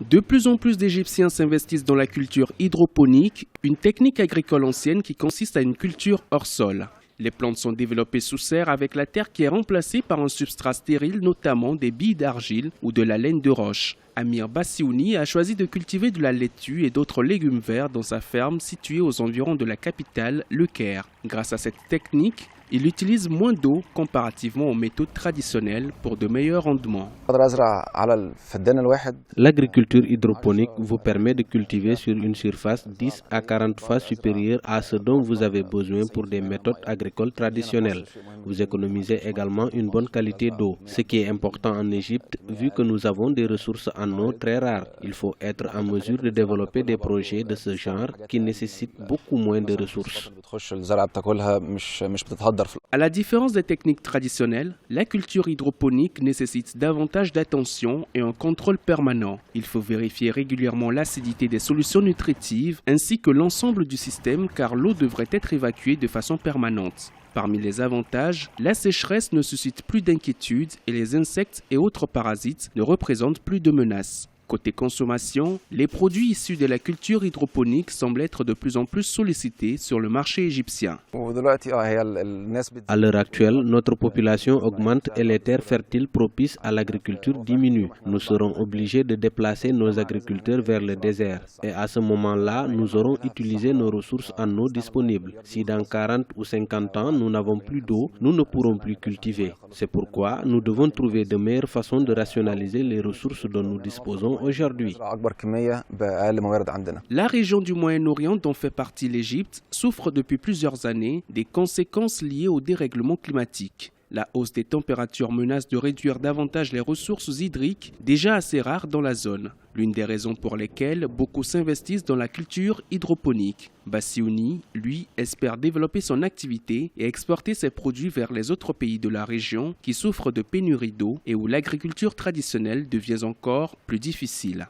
De plus en plus d'Égyptiens s'investissent dans la culture hydroponique, une technique agricole ancienne qui consiste à une culture hors sol. Les plantes sont développées sous serre avec la terre qui est remplacée par un substrat stérile, notamment des billes d'argile ou de la laine de roche. Amir Bassiouni a choisi de cultiver de la laitue et d'autres légumes verts dans sa ferme située aux environs de la capitale, Le Caire. Grâce à cette technique, il utilise moins d'eau comparativement aux méthodes traditionnelles pour de meilleurs rendements. L'agriculture hydroponique vous permet de cultiver sur une surface 10 à 40 fois supérieure à ce dont vous avez besoin pour des méthodes agricoles traditionnelles. Vous économisez également une bonne qualité d'eau, ce qui est important en Égypte vu que nous avons des ressources en eau très rares. Il faut être en mesure de développer des projets de ce genre qui nécessitent beaucoup moins de ressources. À la différence des techniques traditionnelles, la culture hydroponique nécessite davantage d'attention et un contrôle permanent. Il faut vérifier régulièrement l'acidité des solutions nutritives ainsi que l'ensemble du système car l'eau devrait être évacuée de façon permanente. Parmi les avantages, la sécheresse ne suscite plus d'inquiétude et les insectes et autres parasites ne représentent plus de menaces. Côté consommation, les produits issus de la culture hydroponique semblent être de plus en plus sollicités sur le marché égyptien. À l'heure actuelle, notre population augmente et les terres fertiles propices à l'agriculture diminuent. Nous serons obligés de déplacer nos agriculteurs vers le désert. Et à ce moment-là, nous aurons utilisé nos ressources en eau disponibles. Si dans 40 ou 50 ans, nous n'avons plus d'eau, nous ne pourrons plus cultiver. C'est pourquoi nous devons trouver de meilleures façons de rationaliser les ressources dont nous disposons aujourd'hui. La région du Moyen-Orient dont fait partie l'Égypte souffre depuis plusieurs années des conséquences liées au dérèglement climatique. La hausse des températures menace de réduire davantage les ressources hydriques déjà assez rares dans la zone. L'une des raisons pour lesquelles beaucoup s'investissent dans la culture hydroponique. Bassiouni, lui, espère développer son activité et exporter ses produits vers les autres pays de la région qui souffrent de pénurie d'eau et où l'agriculture traditionnelle devient encore plus difficile.